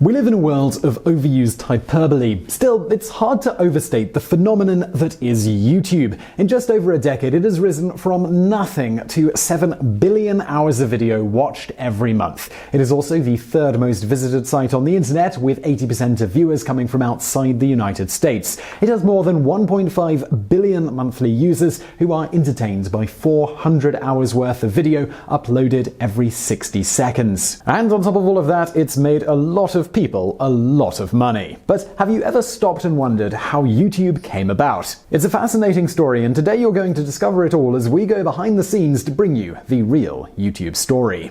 We live in a world of overused hyperbole. Still, it's hard to overstate the phenomenon that is YouTube. In just over a decade, it has risen from nothing to 7 billion hours of video watched every month. It is also the third most visited site on the internet, with 80% of viewers coming from outside the United States. It has more than 1.5 billion monthly users who are entertained by 400 hours worth of video uploaded every 60 seconds. And on top of all of that, it's made a lot of people a lot of money. But have you ever stopped and wondered how YouTube came about? It's a fascinating story, and today you're going to discover it all as we go behind the scenes to bring you the real YouTube story.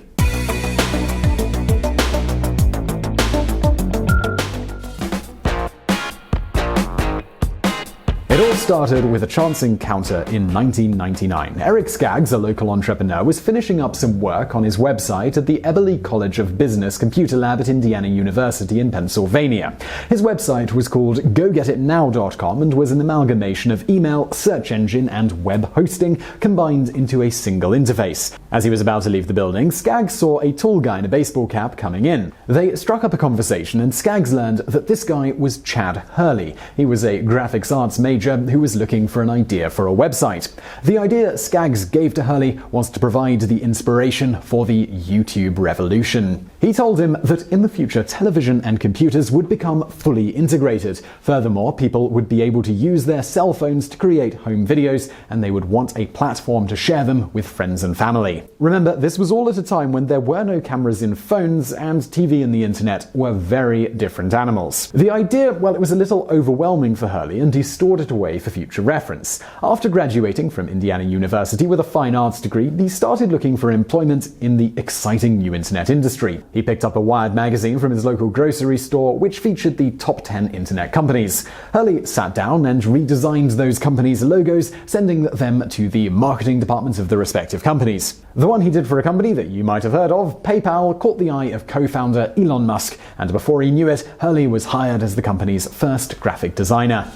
It all started with a chance encounter in 1999. Eric Skaggs, a local entrepreneur, was finishing up some work on his website at the Eberly College of Business Computer Lab at Indiana University in Pennsylvania. His website was called GoGetItNow.com and was an amalgamation of email, search engine, and web hosting combined into a single interface. As he was about to leave the building, Skaggs saw a tall guy in a baseball cap coming in. They struck up a conversation, and Skaggs learned that this guy was Chad Hurley. He was a graphics arts major who was looking for an idea for a website. The idea Skaggs gave to Hurley was to provide the inspiration for the YouTube revolution. He told him that in the future, television and computers would become fully integrated. Furthermore, people would be able to use their cell phones to create home videos, and they would want a platform to share them with friends and family. Remember, this was all at a time when there were no cameras in phones, and TV and the internet were very different animals. The idea, well, it was a little overwhelming for Hurley, and he stored it away for future reference. After graduating from Indiana University with a fine arts degree, he started looking for employment in the exciting new internet industry. He picked up a Wired magazine from his local grocery store, which featured the top 10 internet companies. Hurley sat down and redesigned those companies' logos, sending them to the marketing departments of the respective companies. The one he did for a company that you might have heard of, PayPal, caught the eye of co-founder Elon Musk, and before he knew it, Hurley was hired as the company's first graphic designer.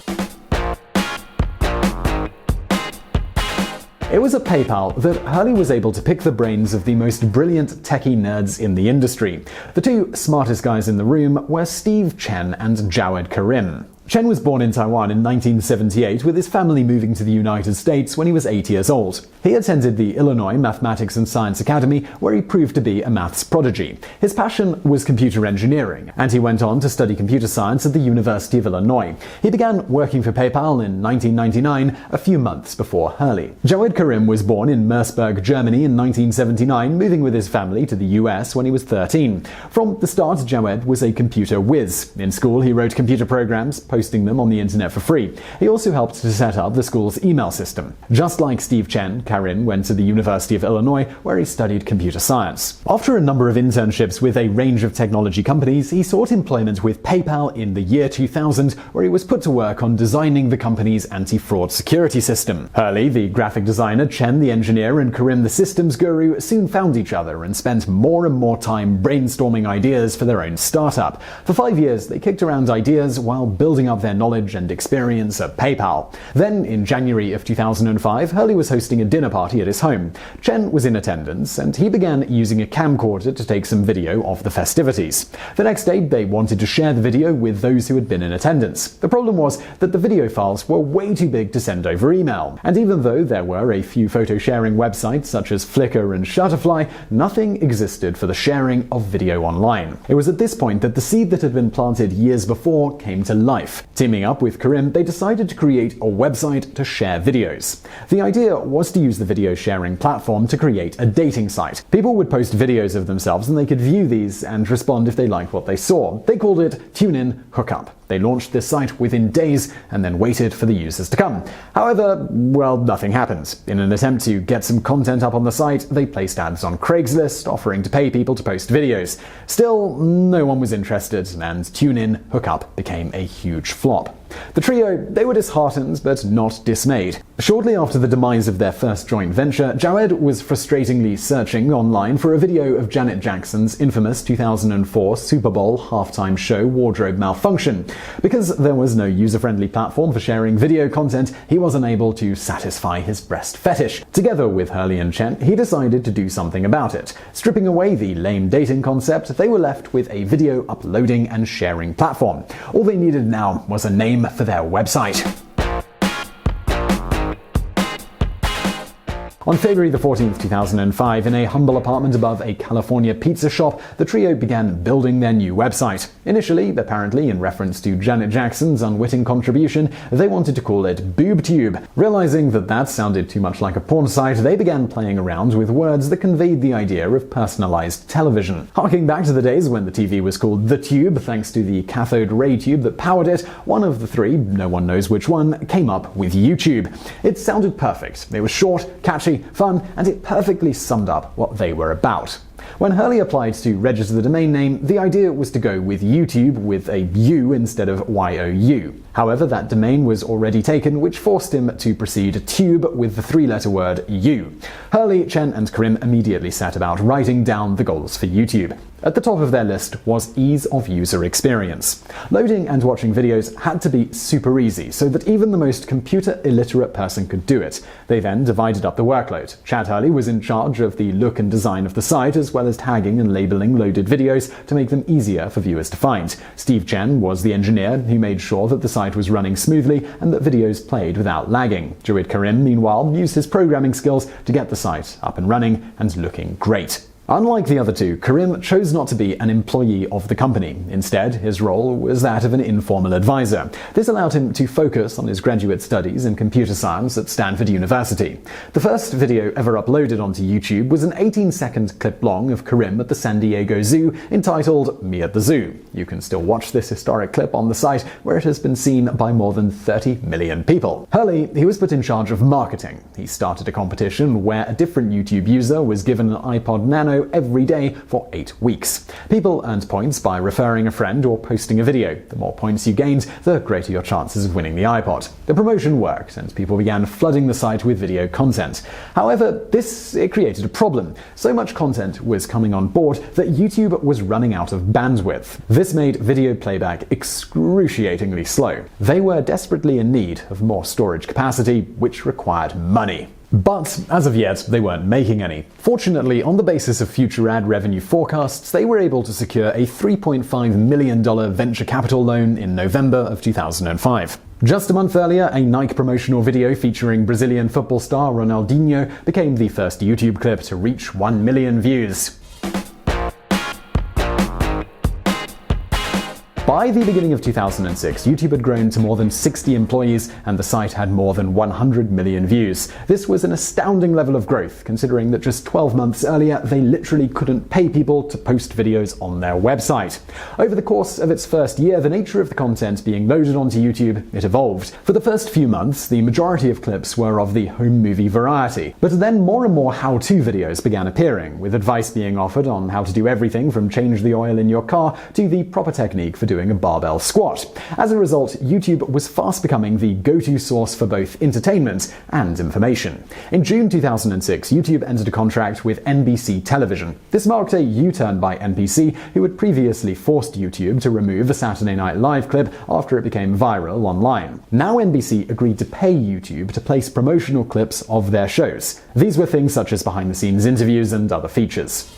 It was at PayPal that Hurley was able to pick the brains of the most brilliant techie nerds in the industry. The two smartest guys in the room were Steve Chen and Jawed Karim. Chen was born in Taiwan in 1978, with his family moving to the United States when he was 8 years old. He attended the Illinois Mathematics and Science Academy, where he proved to be a maths prodigy. His passion was computer engineering, and he went on to study computer science at the University of Illinois. He began working for PayPal in 1999, a few months before Hurley. Jawed Karim was born in Merseburg, Germany in 1979, moving with his family to the US when he was 13. From the start, Jawed was a computer whiz. In school, he wrote computer programs, posting them on the internet for free. He also helped to set up the school's email system. Just like Steve Chen, Karim went to the University of Illinois, where he studied computer science. After a number of internships with a range of technology companies, he sought employment with PayPal in the year 2000, where he was put to work on designing the company's anti-fraud security system. Hurley, the graphic designer, Chen, the engineer, and Karim, the systems guru, soon found each other and spent more and more time brainstorming ideas for their own startup. For 5 years, they kicked around ideas while building up their knowledge and experience at PayPal. Then, in January of 2005, Hurley was hosting a dinner party at his home. Chen was in attendance, and he began using a camcorder to take some video of the festivities. The next day, they wanted to share the video with those who had been in attendance. The problem was that the video files were way too big to send over email. And even though there were a few photo-sharing websites such as Flickr and Shutterfly, nothing existed for the sharing of video online. It was at this point that the seed that had been planted years before came to life. Teaming up with Karim, they decided to create a website to share videos. The idea was to use the video sharing platform to create a dating site. People would post videos of themselves, and they could view these and respond if they liked what they saw. They called it Tune-In Hookup. They launched this site within days and then waited for the users to come. However, well, nothing happened. In an attempt to get some content up on the site, they placed ads on Craigslist, offering to pay people to post videos. Still, no one was interested, and Tune-In Hookup became a huge flop. The trio, they were disheartened but not dismayed. Shortly after the demise of their first joint venture, Jawed was frustratingly searching online for a video of Janet Jackson's infamous 2004 Super Bowl halftime show wardrobe malfunction. Because there was no user-friendly platform for sharing video content, he was unable to satisfy his breast fetish. Together with Hurley and Chen, he decided to do something about it. Stripping away the lame dating concept, they were left with a video uploading and sharing platform. All they needed now was a name for their website. On February 14, 2005, in a humble apartment above a California pizza shop, the trio began building their new website. Initially, apparently in reference to Janet Jackson's unwitting contribution, they wanted to call it BoobTube. Realizing that sounded too much like a porn site, they began playing around with words that conveyed the idea of personalized television. Harking back to the days when the TV was called The Tube, thanks to the cathode ray tube that powered it, one of the three, no one knows which one, came up with YouTube. It sounded perfect. It was short, catchy, fun, and it perfectly summed up what they were about. When Hurley applied to register the domain name, the idea was to go with YouTube with a U instead of YOU. However, that domain was already taken, which forced him to proceed tube with the three-letter word U. Hurley, Chen, and Karim immediately set about writing down the goals for YouTube. At the top of their list was ease of user experience. Loading and watching videos had to be super easy, so that even the most computer-illiterate person could do it. They then divided up the workload. Chad Hurley was in charge of the look and design of the site, as well as tagging and labeling loaded videos to make them easier for viewers to find. Steve Chen was the engineer who made sure that the site was running smoothly and that videos played without lagging. Jawed Karim, meanwhile, used his programming skills to get the site up and running and looking great. Unlike the other two, Karim chose not to be an employee of the company. Instead, his role was that of an informal advisor. This allowed him to focus on his graduate studies in computer science at Stanford University. The first video ever uploaded onto YouTube was an 18-second clip long of Karim at the San Diego Zoo entitled Me at the Zoo. You can still watch this historic clip on the site, where it has been seen by more than 30 million people. Hurley, he was put in charge of marketing. He started a competition where a different YouTube user was given an iPod Nano every day for 8 weeks. People earned points by referring a friend or posting a video. The more points you gained, the greater your chances of winning the iPod. The promotion worked, and people began flooding the site with video content. However, it created a problem. So much content was coming on board that YouTube was running out of bandwidth. This made video playback excruciatingly slow. They were desperately in need of more storage capacity, which required money. But, as of yet, they weren't making any. Fortunately, on the basis of future ad revenue forecasts, they were able to secure a $3.5 million venture capital loan in November of 2005. Just a month earlier, a Nike promotional video featuring Brazilian football star Ronaldinho became the first YouTube clip to reach 1 million views. By the beginning of 2006, YouTube had grown to more than 60 employees and the site had more than 100 million views. This was an astounding level of growth, considering that just 12 months earlier, they literally couldn't pay people to post videos on their website. Over the course of its first year, the nature of the content being loaded onto YouTube, it evolved. For the first few months, the majority of clips were of the home movie variety. But then more and more how-to videos began appearing, with advice being offered on how to do everything from change the oil in your car to the proper technique for doing a barbell squat. As a result, YouTube was fast becoming the go-to source for both entertainment and information. In June 2006, YouTube entered a contract with NBC Television. This marked a U-turn by NBC, who had previously forced YouTube to remove a Saturday Night Live clip after it became viral online. Now NBC agreed to pay YouTube to place promotional clips of their shows. These were things such as behind-the-scenes interviews and other features.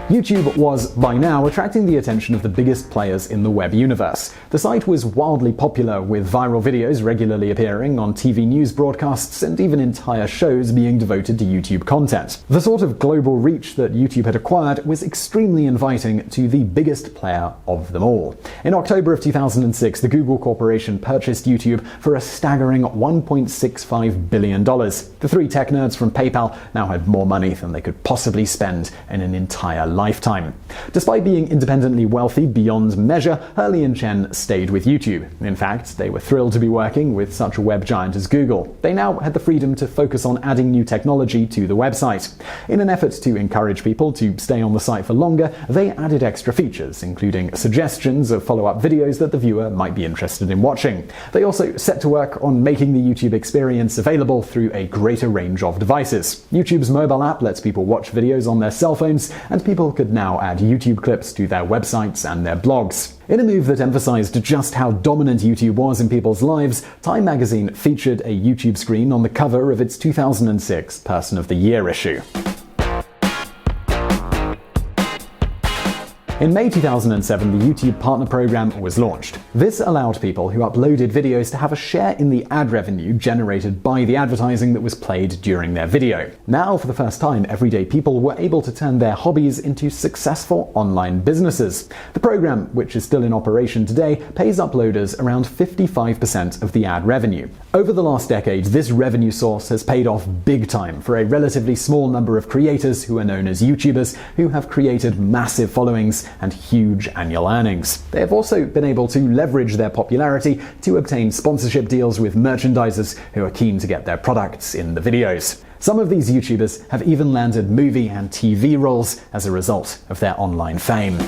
YouTube was, by now, attracting the attention of the biggest players in the web universe. The site was wildly popular, with viral videos regularly appearing on TV news broadcasts and even entire shows being devoted to YouTube content. The sort of global reach that YouTube had acquired was extremely inviting to the biggest player of them all. In October of 2006, the Google Corporation purchased YouTube for a staggering $1.65 billion. The three tech nerds from PayPal now had more money than they could possibly spend in an entire lifetime. Despite being independently wealthy beyond measure, Hurley and Chen stayed with YouTube. In fact, they were thrilled to be working with such a web giant as Google. They now had the freedom to focus on adding new technology to the website. In an effort to encourage people to stay on the site for longer, they added extra features, including suggestions of follow-up videos that the viewer might be interested in watching. They also set to work on making the YouTube experience available through a greater range of devices. YouTube's mobile app lets people watch videos on their cell phones, and people could now add YouTube clips to their websites and their blogs. In a move that emphasized just how dominant YouTube was in people's lives, Time magazine featured a YouTube screen on the cover of its 2006 Person of the Year issue. In May 2007, the YouTube Partner Program was launched. This allowed people who uploaded videos to have a share in the ad revenue generated by the advertising that was played during their video. Now, for the first time, everyday people were able to turn their hobbies into successful online businesses. The program, which is still in operation today, pays uploaders around 55% of the ad revenue. Over the last decade, this revenue source has paid off big time for a relatively small number of creators who are known as YouTubers, who have created massive followings and huge annual earnings. They have also been able to leverage their popularity to obtain sponsorship deals with merchandisers who are keen to get their products in the videos. Some of these YouTubers have even landed movie and TV roles as a result of their online fame.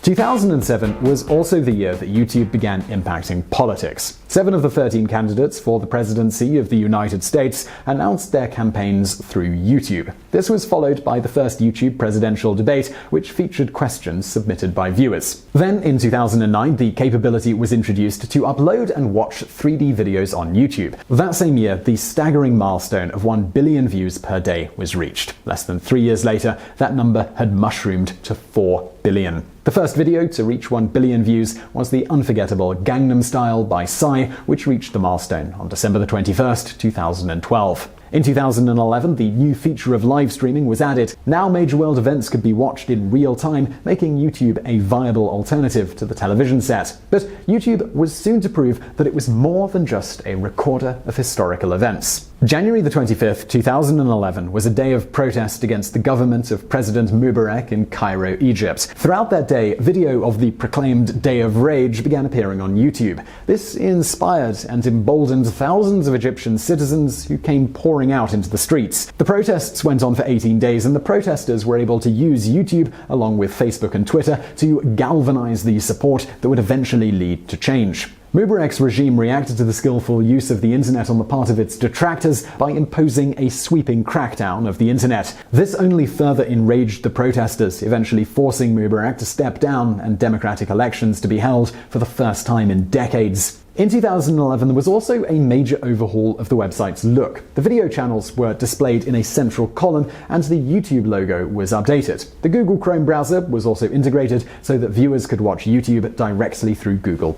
2007 was also the year that YouTube began impacting politics. 7 of the 13 candidates for the presidency of the United States announced their campaigns through YouTube. This was followed by the first YouTube presidential debate, which featured questions submitted by viewers. Then, in 2009, the capability was introduced to upload and watch 3D videos on YouTube. That same year, the staggering milestone of 1 billion views per day was reached. Less than 3 years later, that number had mushroomed to 4 billion. The first video to reach 1 billion views was the unforgettable Gangnam Style by Psy, which reached the milestone on December 21st, 2012. In 2011, the new feature of live streaming was added. Now major world events could be watched in real time, making YouTube a viable alternative to the television set. But YouTube was soon to prove that it was more than just a recorder of historical events. January 25th, 2011 was a day of protest against the government of President Mubarak in Cairo, Egypt. Throughout that day, video of the proclaimed Day of Rage began appearing on YouTube. This inspired and emboldened thousands of Egyptian citizens who came pouring out into the streets. The protests went on for 18 days, and the protesters were able to use YouTube, along with Facebook and Twitter, to galvanize the support that would eventually lead to change. Mubarak's regime reacted to the skillful use of the internet on the part of its detractors by imposing a sweeping crackdown of the internet. This only further enraged the protesters, eventually forcing Mubarak to step down and democratic elections to be held for the first time in decades. In 2011, there was also a major overhaul of the website's look. The video channels were displayed in a central column, and the YouTube logo was updated. The Google Chrome browser was also integrated so that viewers could watch YouTube directly through Google+.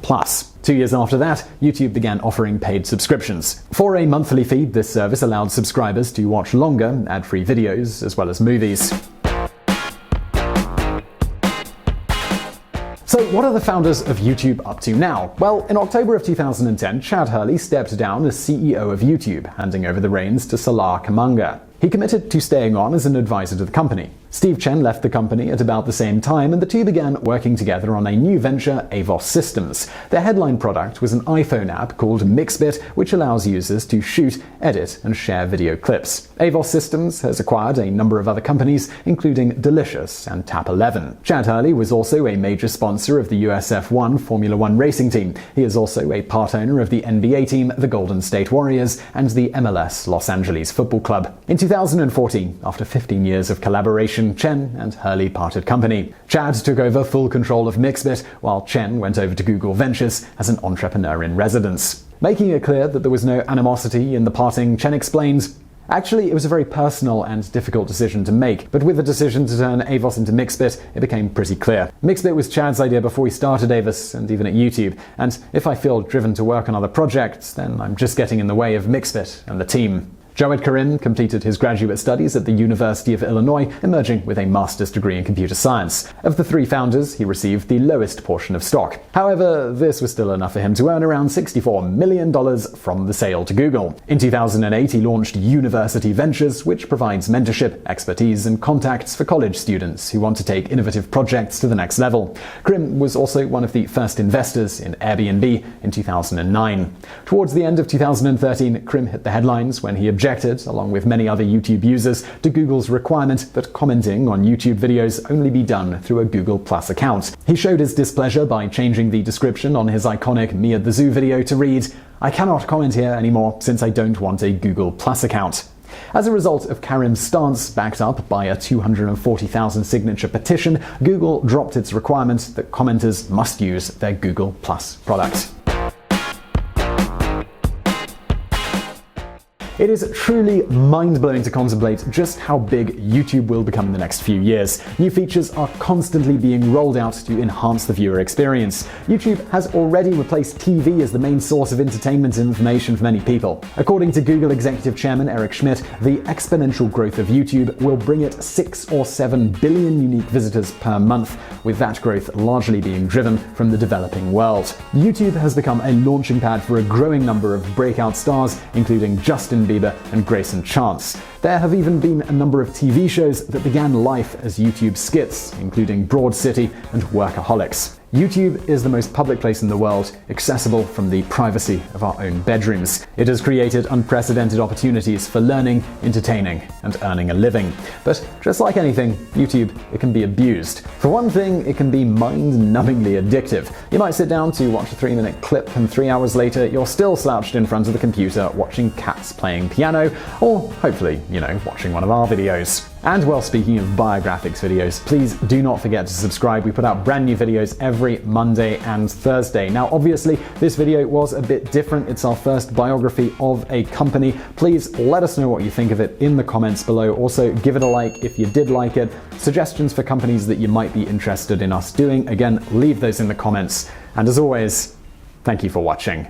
2 years after that, YouTube began offering paid subscriptions. For a monthly fee, this service allowed subscribers to watch longer, ad-free videos, as well as movies. So what are the founders of YouTube up to now? Well, in October of 2010, Chad Hurley stepped down as CEO of YouTube, handing over the reins to Salar Kamanga. He committed to staying on as an advisor to the company. Steve Chen left the company at about the same time, and the two began working together on a new venture, Avos Systems. Their headline product was an iPhone app called Mixbit, which allows users to shoot, edit, and share video clips. Avos Systems has acquired a number of other companies, including Delicious and Tap 11. Chad Hurley was also a major sponsor of the US F1 Formula One racing team. He is also a part owner of the NBA team, the Golden State Warriors, and the MLS Los Angeles Football Club. In 2014, after 15 years of collaboration, Chen and Hurley parted company. Chad took over full control of Mixbit, while Chen went over to Google Ventures as an entrepreneur in residence. Making it clear that there was no animosity in the parting, Chen explains, "Actually, it was a very personal and difficult decision to make, but with the decision to turn Avos into Mixbit, it became pretty clear. Mixbit was Chad's idea before we started Avos and even at YouTube, and if I feel driven to work on other projects, then I'm just getting in the way of Mixbit and the team." Jawed Karim completed his graduate studies at the University of Illinois, emerging with a master's degree in computer science. Of the three founders, he received the lowest portion of stock. However, this was still enough for him to earn around $64 million from the sale to Google. In 2008, he launched University Ventures, which provides mentorship, expertise, and contacts for college students who want to take innovative projects to the next level. Karim was also one of the first investors in Airbnb in 2009. Towards the end of 2013, Karim hit the headlines when he objected, along with many other YouTube users, to Google's requirement that commenting on YouTube videos only be done through a Google Plus account. He showed his displeasure by changing the description on his iconic Me at the Zoo video to read, "I cannot comment here anymore since I don't want a Google Plus account." As a result of Karim's stance, backed up by a 240,000 signature petition, Google dropped its requirement that commenters must use their Google Plus product. It is truly mind-blowing to contemplate just how big YouTube will become in the next few years. New features are constantly being rolled out to enhance the viewer experience. YouTube has already replaced TV as the main source of entertainment and information for many people. According to Google Executive Chairman Eric Schmidt, the exponential growth of YouTube will bring it 6 or 7 billion unique visitors per month, with that growth largely being driven from the developing world. YouTube has become a launching pad for a growing number of breakout stars, including Justin Bieber and Grayson Chance. There have even been a number of TV shows that began life as YouTube skits, including Broad City and Workaholics. YouTube is the most public place in the world, accessible from the privacy of our own bedrooms. It has created unprecedented opportunities for learning, entertaining, and earning a living. But just like anything, YouTube, it can be abused. For one thing, it can be mind-numbingly addictive. You might sit down to watch a 3-minute clip, and 3 hours later, you're still slouched in front of the computer watching cats playing piano, or hopefully, watching one of our videos. And well, speaking of Biographics videos, please do not forget to subscribe. We put out brand new videos every Monday and Thursday. Now, obviously, this video was a bit different. It's our first biography of a company. Please let us know what you think of it in the comments below. Also, give it a like if you did like it. Suggestions for companies that you might be interested in us doing, again, leave those in the comments. And as always, thank you for watching.